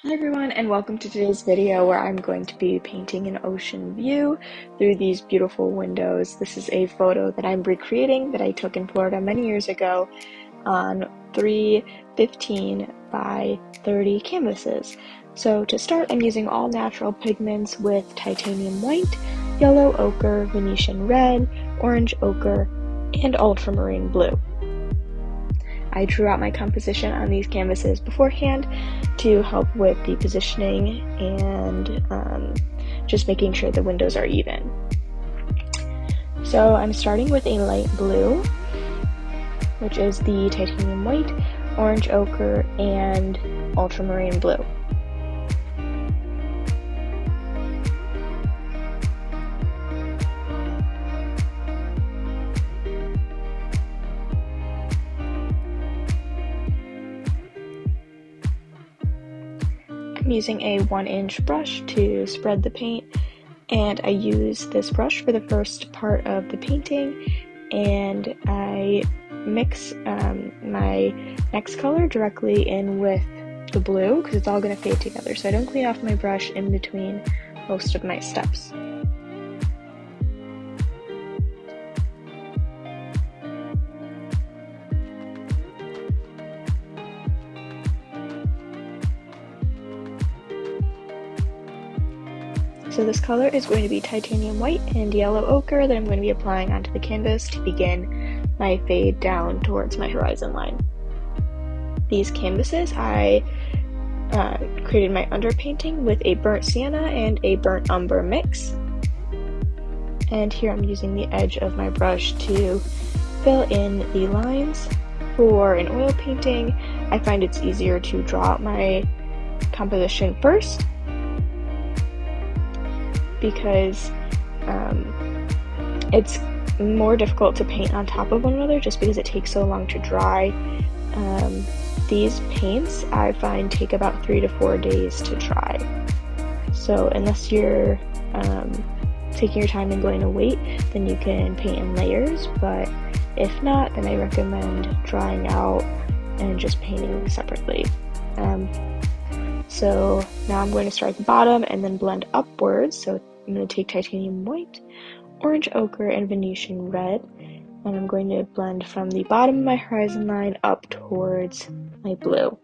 Hi everyone, and welcome to today's video where I'm going to be painting an ocean view through these beautiful windows. This is a photo that I'm recreating that I took in Florida many years ago on 3 15 by 30 canvases. So to start, I'm using all natural pigments with titanium white, yellow ochre, Venetian red, orange ochre, and ultramarine blue. I drew out my composition on these canvases beforehand to help with the positioning and just making sure the windows are even. So I'm starting with a light blue, which is the titanium white, orange ochre, and ultramarine blue. I'm using a 1-inch brush to spread the paint, and I use this brush for the first part of the painting, and I mix my next color directly in with the blue because it's all going to fade together, so I don't clean off my brush in between most of my steps. So this color is going to be titanium white and yellow ochre that I'm going to be applying onto the canvas to begin my fade down towards my horizon line. These canvases, I created my underpainting with a burnt sienna and a burnt umber mix. And here I'm using the edge of my brush to fill in the lines. For an oil painting, I find it's easier to draw out my composition first, because it's more difficult to paint on top of one another just because it takes so long to dry. These paints I find take about 3 to 4 days to dry. So unless you're taking your time and going to wait, then you can paint in layers, but if not, then I recommend drying out and just painting separately. So now I'm going to start at the bottom and then blend upwards. So I'm going to take titanium white, orange ochre, and Venetian red, and I'm going to blend from the bottom of my horizon line up towards my blue.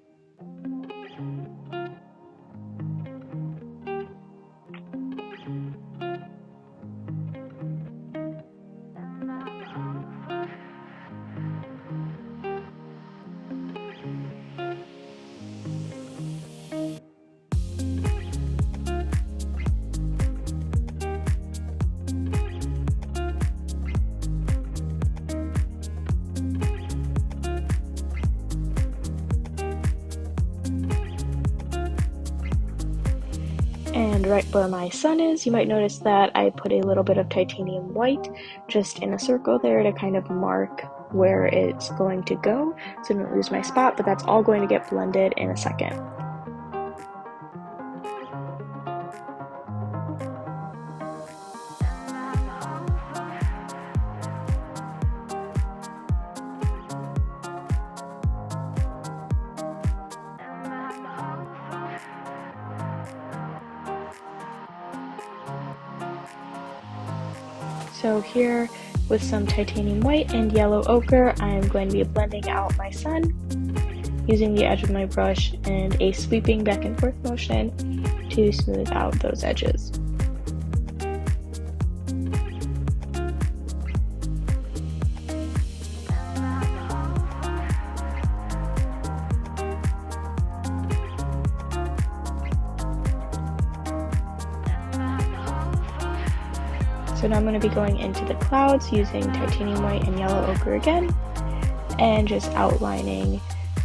And right where my sun is, you might notice that I put a little bit of titanium white just in a circle there to kind of mark where it's going to go so I don't lose my spot, but that's all going to get blended in a second. So here, with some titanium white and yellow ochre, I'm going to be blending out my sun using the edge of my brush and a sweeping back and forth motion to smooth out those edges. So now I'm going to be going into the clouds using titanium white and yellow ochre again, and just outlining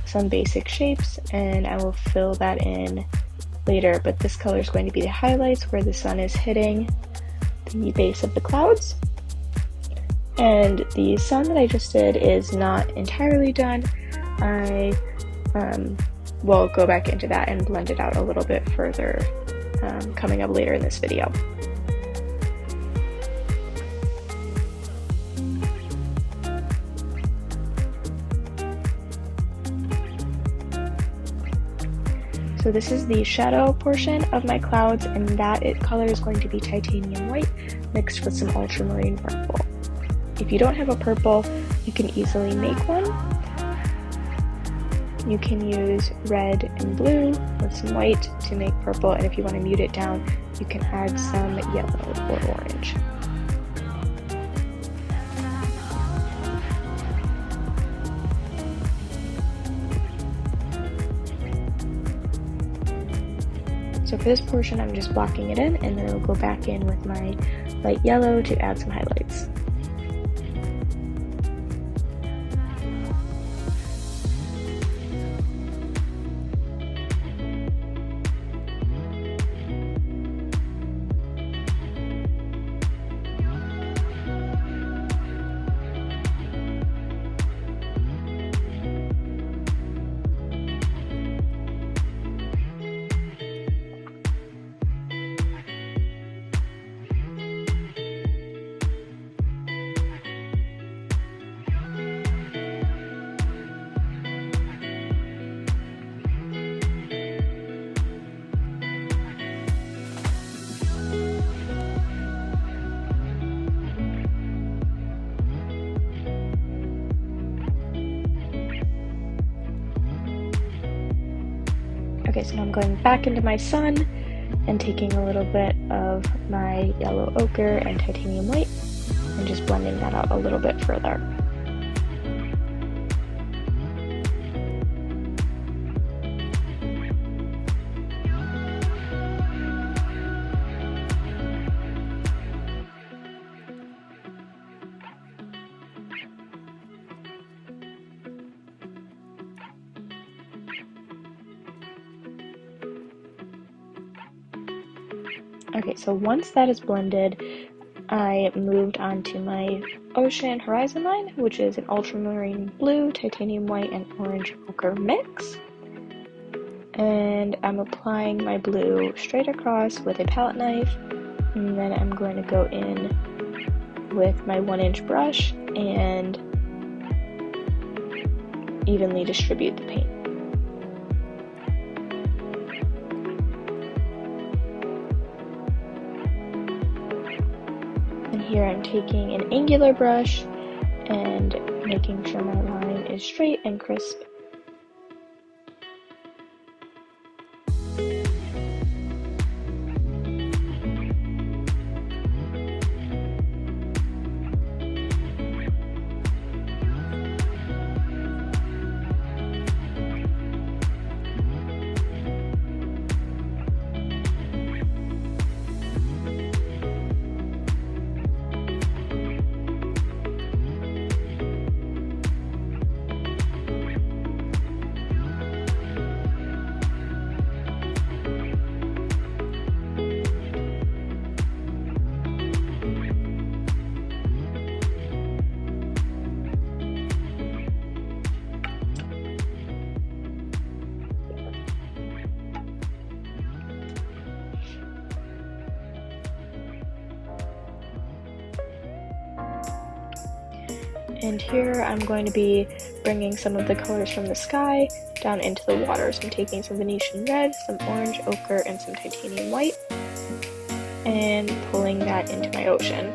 some basic shapes, and I will fill that in later, but this color is going to be the highlights where the sun is hitting the base of the clouds. And the sun that I just did is not entirely done. I will go back into that and blend it out a little bit further coming up later in this video. So So this is the shadow portion of my clouds, and that color is going to be titanium white mixed with some ultramarine purple. If you don't have a purple, you can easily make one. You can use red and blue with some white to make purple, and if you want to mute it down, you can add some yellow or orange. So for this portion, I'm just blocking it in, and then I'll go back in with my light yellow to add some highlights. Okay, so now I'm going back into my sun and taking a little bit of my yellow ochre and titanium white and just blending that out a little bit further. Okay, so once that is blended, I moved on to my ocean horizon line, which is an ultramarine blue, titanium white, and orange ochre mix. And I'm applying my blue straight across with a palette knife, and then I'm going to go in with my 1-inch brush and evenly distribute the paint. Here I'm taking an angular brush and making sure my line is straight and crisp. And here I'm going to be bringing some of the colors from the sky down into the water. So I'm taking some Venetian red, some orange ochre, and some titanium white, and pulling that into my ocean.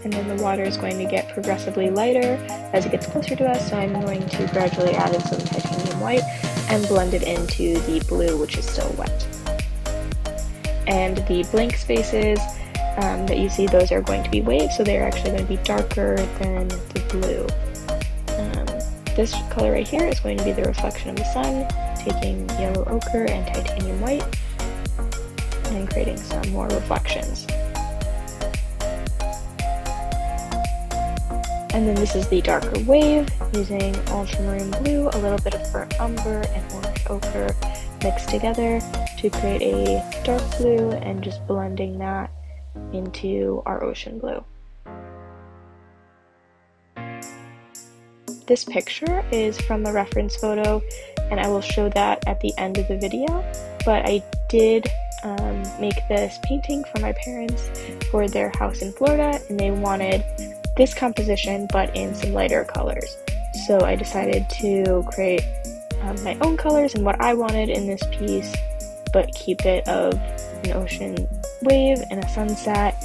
And then the water is going to get progressively lighter as it gets closer to us, so I'm going to gradually add in some titanium white and blend it into the blue, which is still wet. And the blank spaces that you see, those are going to be waves, so they're actually going to be darker than the blue. This color right here is going to be the reflection of the sun, taking yellow ochre and titanium white and creating some more reflections. And then this is the darker wave, using ultramarine blue, a little bit of burnt umber, and orange ochre mixed together to create a dark blue, and just blending that into our ocean blue. This picture is from a reference photo, and I will show that at the end of the video, but I did make this painting for my parents for their house in Florida, and they wanted this composition but in some lighter colors. So I decided to create my own colors and what I wanted in this piece, but keep it of an ocean wave and a sunset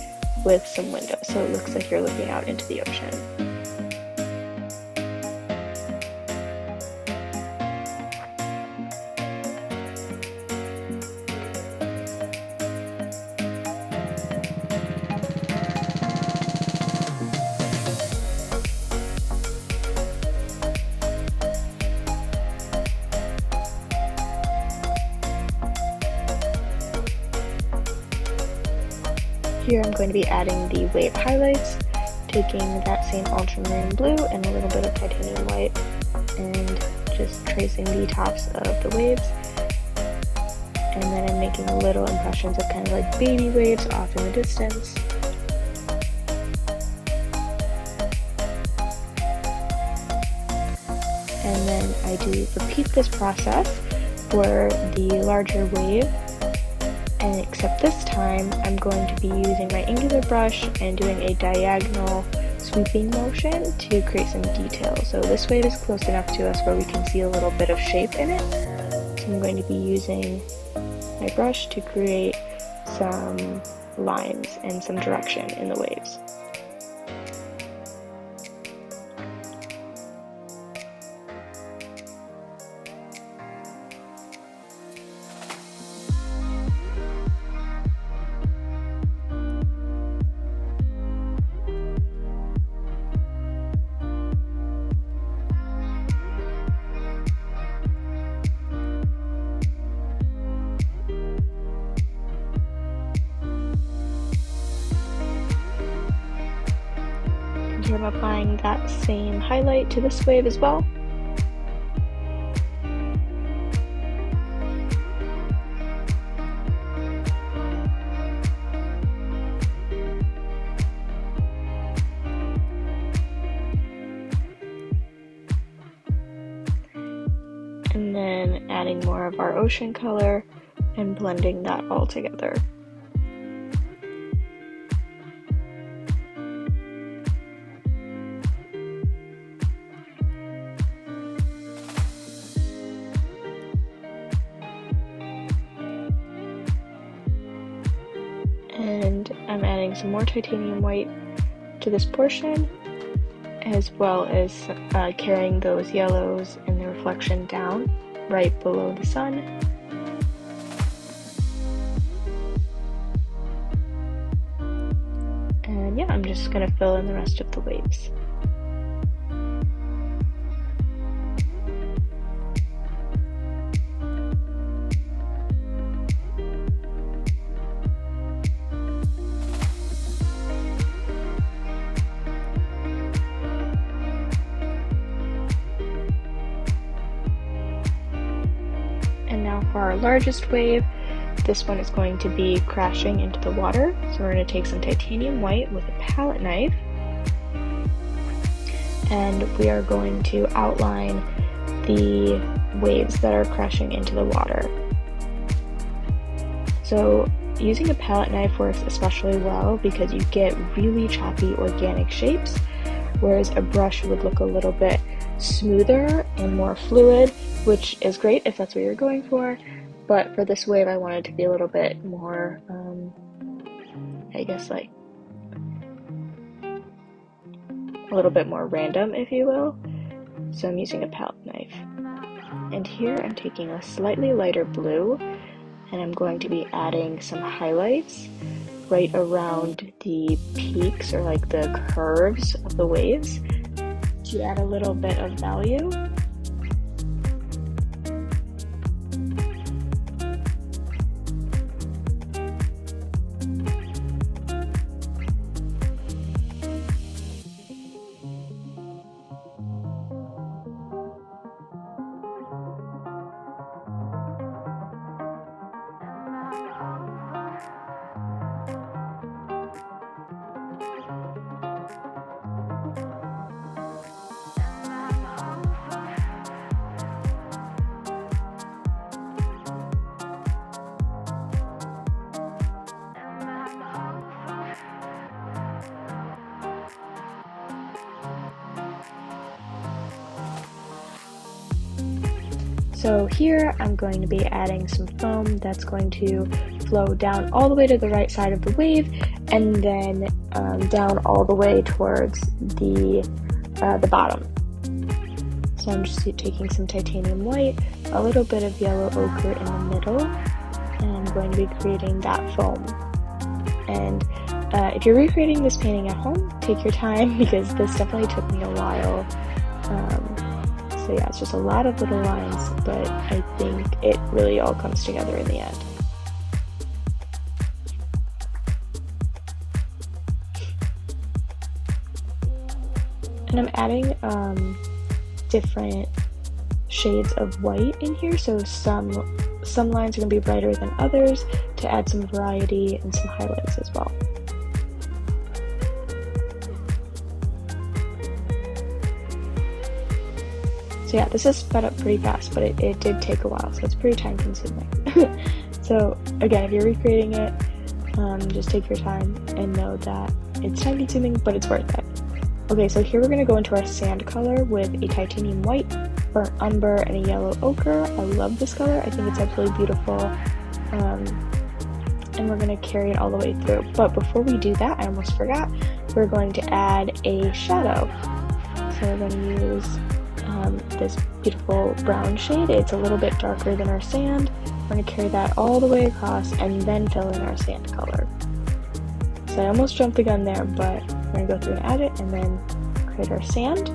with some windows, so it looks like you're looking out into the ocean. Here I'm going to be adding the wave highlights, taking that same ultramarine blue and a little bit of titanium white and just tracing the tops of the waves. And then I'm making little impressions of kind of like baby waves off in the distance. And then I do repeat this process for the larger wave. And except this time, I'm going to be using my angular brush and doing a diagonal sweeping motion to create some detail. So this wave is close enough to us where we can see a little bit of shape in it. So I'm going to be using my brush to create some lines and some direction in the waves. Here I'm applying that same highlight to this wave as well. And then adding more of our ocean color and blending that all together. And I'm adding some more titanium white to this portion, as well as carrying those yellows and the reflection down right below the sun. And yeah, I'm just going to fill in the rest of the waves. And now for our largest wave, this one is going to be crashing into the water. So we're going to take some titanium white with a palette knife, and we are going to outline the waves that are crashing into the water. So using a palette knife works especially well because you get really choppy organic shapes, whereas a brush would look a little bit smoother and more fluid, which is great if that's what you're going for. But for this wave, I wanted to be a little bit more, I guess like a little bit more random, if you will. So I'm using a palette knife. And here I'm taking a slightly lighter blue, and I'm going to be adding some highlights right around the peaks or like the curves of the waves to add a little bit of value. So here I'm going to be adding some foam that's going to flow down all the way to the right side of the wave, and then down all the way towards the bottom. So I'm just taking some titanium white, a little bit of yellow ochre in the middle, and I'm going to be creating that foam. And if you're recreating this painting at home, take your time because this definitely took me a while. So yeah, it's just a lot of little lines, but I think it really all comes together in the end. And I'm adding different shades of white in here, so some lines are going to be brighter than others to add some variety and some highlights as well. So yeah, this is sped up pretty fast, but it did take a while, so it's pretty time consuming. So again, if you're recreating it, just take your time and know that it's time consuming, but it's worth it. Okay, so here we're going to go into our sand color with a titanium white, burnt umber, and a yellow ochre. I love this color. I think it's absolutely beautiful. And we're going to carry it all the way through. But before we do that, I almost forgot, we're going to add a shadow. So we're going to use this beautiful brown shade. It's a little bit darker than our sand. We're going to carry that all the way across and then fill in our sand color. So I almost jumped the gun there, but we're going to go through and add it and then create our sand.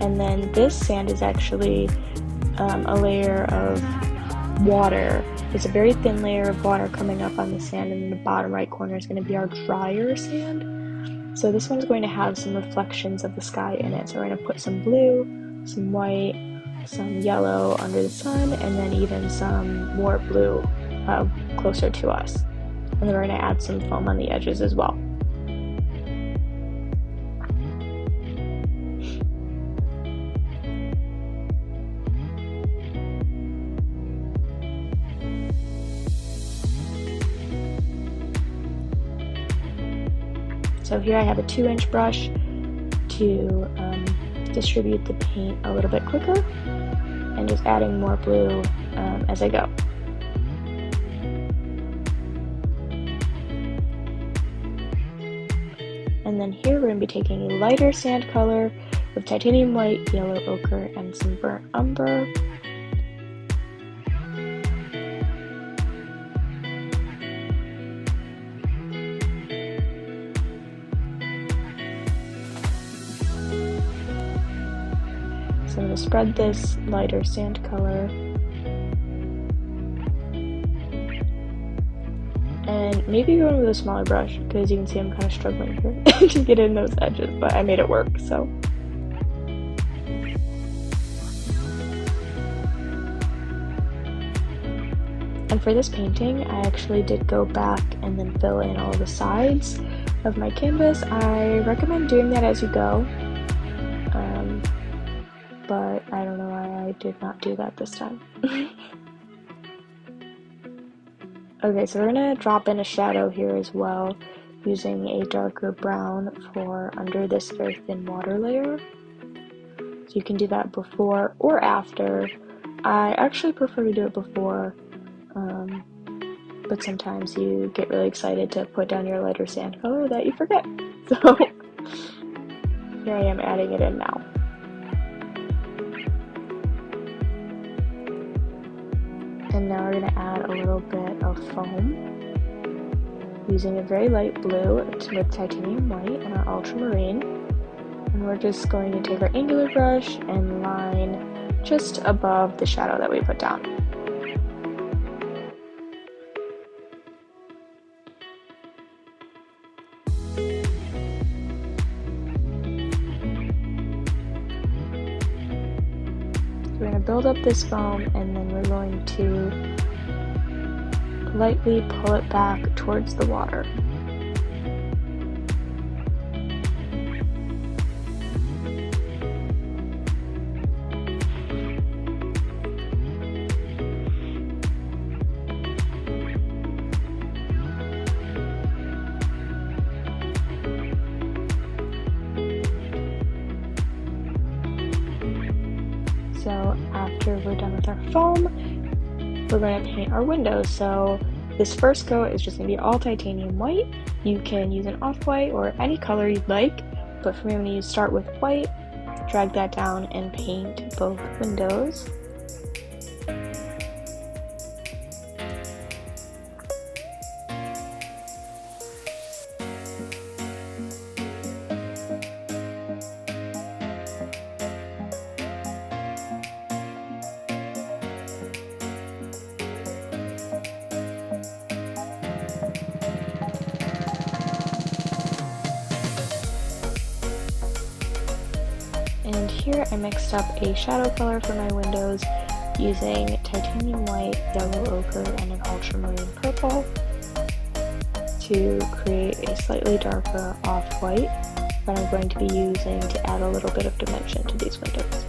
And then this sand is actually a layer of water. It's a very thin layer of water coming up on the sand, and in the bottom right corner is going to be our drier sand. So this one's going to have some reflections of the sky in it. So we're going to put some blue, some white, some yellow under the sun, and then even some more blue closer to us. And then we're going to add some foam on the edges as well. So here I have a 2-inch brush to distribute the paint a little bit quicker, and just adding more blue as I go. And then here we're going to be taking a lighter sand color with titanium white, yellow ochre, and some burnt umber. So I'm going to spread this lighter sand color. And maybe go in with a smaller brush, because you can see I'm kind of struggling here to get in those edges, but I made it work, so. And for this painting, I actually did go back and then fill in all the sides of my canvas. I recommend doing that as you go, but I don't know why I did not do that this time. Okay, so we're going to drop in a shadow here as well, using a darker brown for under this very thin water layer. So you can do that before or after. I actually prefer to do it before, but sometimes you get really excited to put down your lighter sand color that you forget. So here I am adding it in now. And now we're going to add a little bit of foam using a very light blue with titanium white and our ultramarine. And we're just going to take our angular brush and line just above the shadow that we put down. We're going to build up this foam, and then we're going to lightly pull it back towards the water. So after we're done with our foam, we're going to paint our windows. So this first coat is just going to be all titanium white. You can use an off-white or any color you'd like, but for me I'm going to start with white, drag that down, and paint both windows. And here I mixed up a shadow color for my windows using titanium white, yellow ochre, and an ultramarine purple to create a slightly darker off-white that I'm going to be using to add a little bit of dimension to these windows.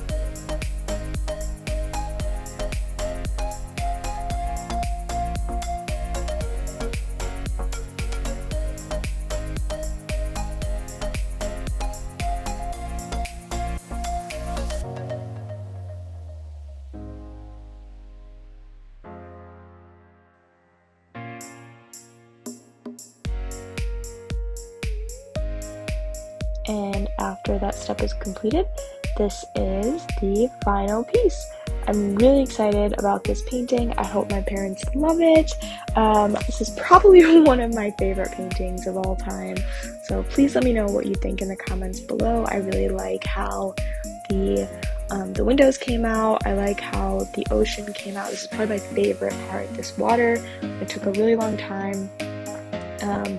And after that step is completed, this is the final piece. I'm really excited about this painting. I hope my parents love it. This is probably one of my favorite paintings of all time. So please let me know what you think in the comments below. I really like how the windows came out. I like how the ocean came out. This is probably my favorite part, this water. It took a really long time,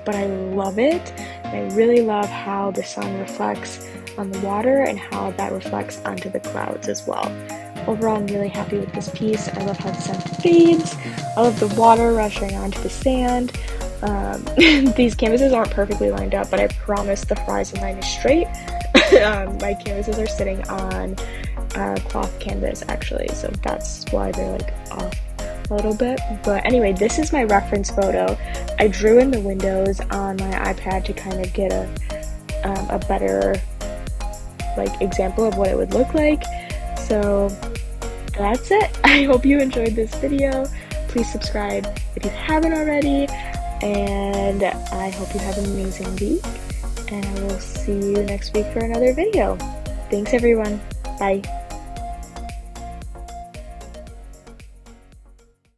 but I love it. And I really love how the sun reflects on the water and how that reflects onto the clouds as well. Overall, I'm really happy with this piece. I love how the sun fades. I love the water rushing onto the sand. These canvases aren't perfectly lined up, but I promise the horizon line is straight. My canvases are sitting on cloth canvas actually, so that's why they're like off a little bit. But anyway, this is my reference photo. I drew in the windows on my iPad to kind of get a better like example of what it would look like. So that's it. I hope you enjoyed this video. Please subscribe if you haven't already, and I hope you have an amazing week, and I will see you next week for another video. Thanks everyone. Bye.